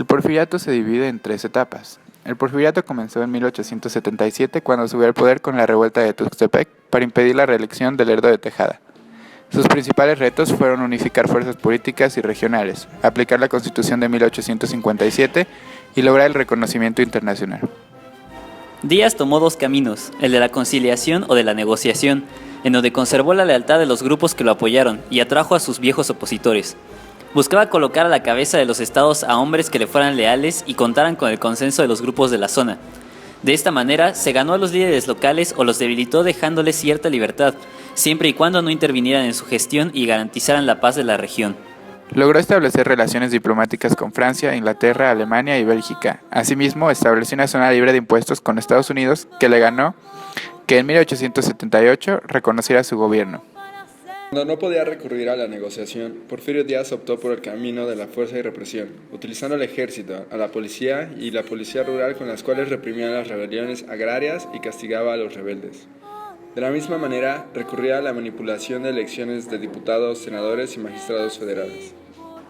El porfiriato se divide en tres etapas. El porfiriato comenzó en 1877 cuando subió al poder con la revuelta de Tuxtepec para impedir la reelección de Lerdo de Tejada. Sus principales retos fueron unificar fuerzas políticas y regionales, aplicar la Constitución de 1857 y lograr el reconocimiento internacional. Díaz tomó dos caminos, el de la conciliación o de la negociación, en donde conservó la lealtad de los grupos que lo apoyaron y atrajo a sus viejos opositores. Buscaba colocar a la cabeza de los estados a hombres que le fueran leales y contaran con el consenso de los grupos de la zona. De esta manera, se ganó a los líderes locales o los debilitó dejándoles cierta libertad, siempre y cuando no intervinieran en su gestión y garantizaran la paz de la región. Logró establecer relaciones diplomáticas con Francia, Inglaterra, Alemania y Bélgica. Asimismo, estableció una zona libre de impuestos con Estados Unidos que le ganó que en 1878 reconociera su gobierno. Cuando no podía recurrir a la negociación, Porfirio Díaz optó por el camino de la fuerza y represión, utilizando el ejército, a la policía y la policía rural con las cuales reprimía las rebeliones agrarias y castigaba a los rebeldes. De la misma manera, recurría a la manipulación de elecciones de diputados, senadores y magistrados federales.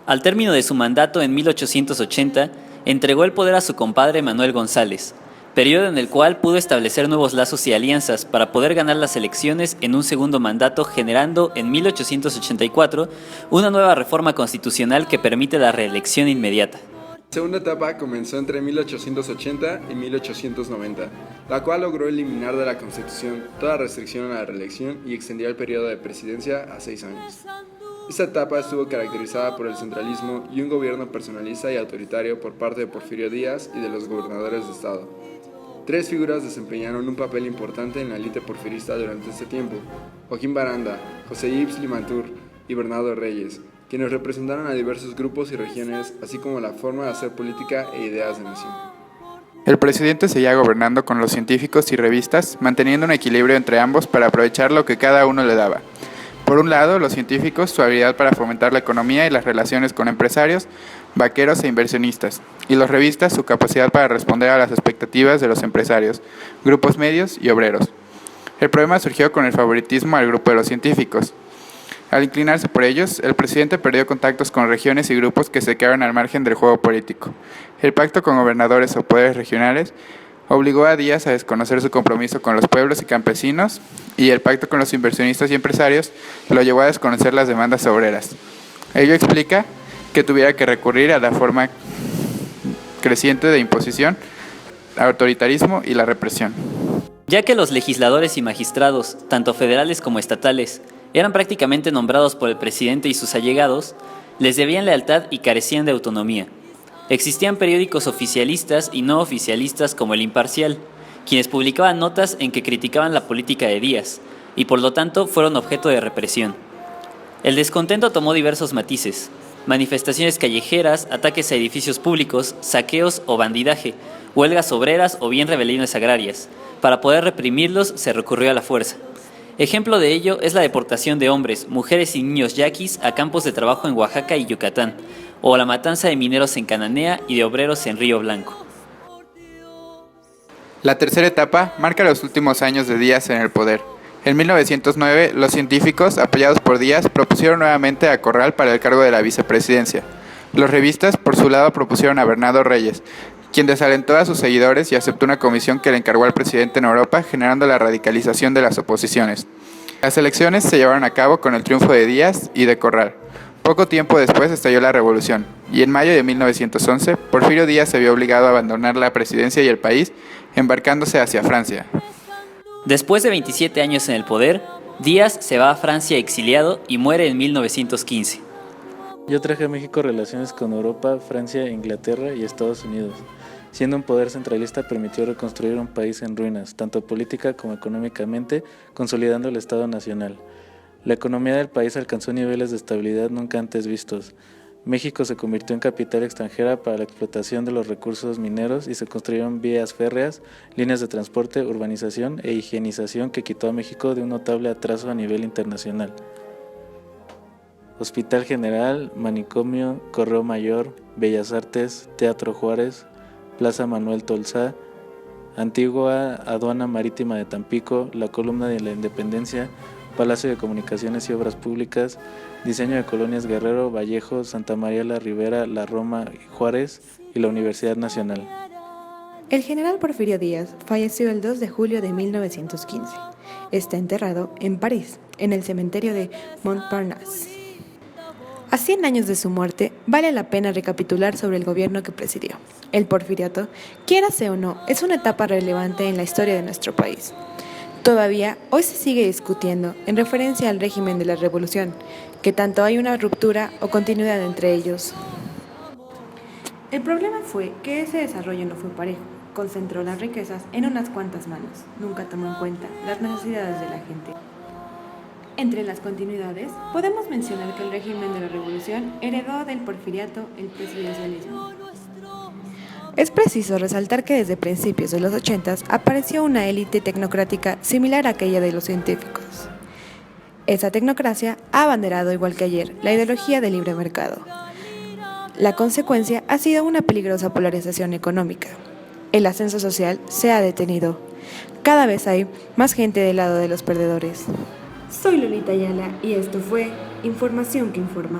Al término de su mandato en 1880, entregó el poder a su compadre Manuel González, periodo en el cual pudo establecer nuevos lazos y alianzas para poder ganar las elecciones en un segundo mandato, generando en 1884 una nueva reforma constitucional que permite la reelección inmediata. La segunda etapa comenzó entre 1880 y 1890, la cual logró eliminar de la Constitución toda restricción a la reelección y extendió el periodo de presidencia a 6 años. Esta etapa estuvo caracterizada por el centralismo y un gobierno personalista y autoritario por parte de Porfirio Díaz y de los gobernadores de estado. Tres figuras desempeñaron un papel importante en la élite porfirista durante este tiempo: Joaquín Baranda, José Yves Limantour y Bernardo Reyes, quienes representaron a diversos grupos y regiones, así como la forma de hacer política e ideas de nación. El presidente seguía gobernando con los científicos y revistas, manteniendo un equilibrio entre ambos para aprovechar lo que cada uno le daba. Por un lado, los científicos, su habilidad para fomentar la economía y las relaciones con empresarios, vaqueros e inversionistas, y los revistas, su capacidad para responder a las expectativas de los empresarios, grupos medios y obreros. El problema surgió con el favoritismo al grupo de los científicos. Al inclinarse por ellos, el presidente perdió contactos con regiones y grupos que se quedaron al margen del juego político. El pacto con gobernadores o poderes regionales obligó a Díaz a desconocer su compromiso con los pueblos y campesinos, y el pacto con los inversionistas y empresarios lo llevó a desconocer las demandas obreras. Ello explica que tuviera que recurrir a la forma creciente de imposición, autoritarismo y la represión. Ya que los legisladores y magistrados, tanto federales como estatales, eran prácticamente nombrados por el presidente y sus allegados, les debían lealtad y carecían de autonomía. Existían periódicos oficialistas y no oficialistas como El Imparcial, quienes publicaban notas en que criticaban la política de Díaz, y por lo tanto fueron objeto de represión. El descontento tomó diversos matices: manifestaciones callejeras, ataques a edificios públicos, saqueos o bandidaje, huelgas obreras o bien rebeliones agrarias. Para poder reprimirlos se recurrió a la fuerza. Ejemplo de ello es la deportación de hombres, mujeres y niños yaquis a campos de trabajo en Oaxaca y Yucatán, o la matanza de mineros en Cananea y de obreros en Río Blanco. La tercera etapa marca los últimos años de Díaz en el poder. En 1909, los científicos, apoyados por Díaz, propusieron nuevamente a Corral para el cargo de la vicepresidencia. Los revistas, por su lado, propusieron a Bernardo Reyes, quien desalentó a sus seguidores y aceptó una comisión que le encargó al presidente en Europa, generando la radicalización de las oposiciones. Las elecciones se llevaron a cabo con el triunfo de Díaz y de Corral. Poco tiempo después estalló la revolución, y en mayo de 1911, Porfirio Díaz se vio obligado a abandonar la presidencia y el país, embarcándose hacia Francia. Después de 27 años en el poder, Díaz se va a Francia exiliado y muere en 1915. Yo traje a México relaciones con Europa, Francia, Inglaterra y Estados Unidos. Siendo un poder centralista, permitió reconstruir un país en ruinas, tanto política como económicamente, consolidando el Estado Nacional. La economía del país alcanzó niveles de estabilidad nunca antes vistos. México se convirtió en capital extranjera para la explotación de los recursos mineros y se construyeron vías férreas, líneas de transporte, urbanización e higienización que quitó a México de un notable atraso a nivel internacional. Hospital General, Manicomio, Correo Mayor, Bellas Artes, Teatro Juárez, Plaza Manuel Tolsá, Antigua Aduana Marítima de Tampico, la Columna de la Independencia, Palacio de Comunicaciones y Obras Públicas, diseño de colonias Guerrero, Vallejo, Santa María la Ribera, La Roma y Juárez y la Universidad Nacional. El general Porfirio Díaz falleció el 2 de julio de 1915. Está enterrado en París, en el cementerio de Montparnasse. A 100 años de su muerte, vale la pena recapitular sobre el gobierno que presidió. El porfiriato, quiérase o no, es una etapa relevante en la historia de nuestro país. Todavía hoy se sigue discutiendo en referencia al régimen de la revolución, que tanto hay una ruptura o continuidad entre ellos. El problema fue que ese desarrollo no fue parejo, concentró las riquezas en unas cuantas manos, nunca tomó en cuenta las necesidades de la gente. Entre las continuidades, podemos mencionar que el régimen de la revolución heredó del porfiriato el presidencialismo. Es preciso resaltar que desde principios de los 80 apareció una élite tecnocrática similar a aquella de los científicos. Esa tecnocracia ha abanderado, igual que ayer, la ideología del libre mercado. La consecuencia ha sido una peligrosa polarización económica. El ascenso social se ha detenido. Cada vez hay más gente del lado de los perdedores. Soy Lolita Ayala y esto fue Información que Informa.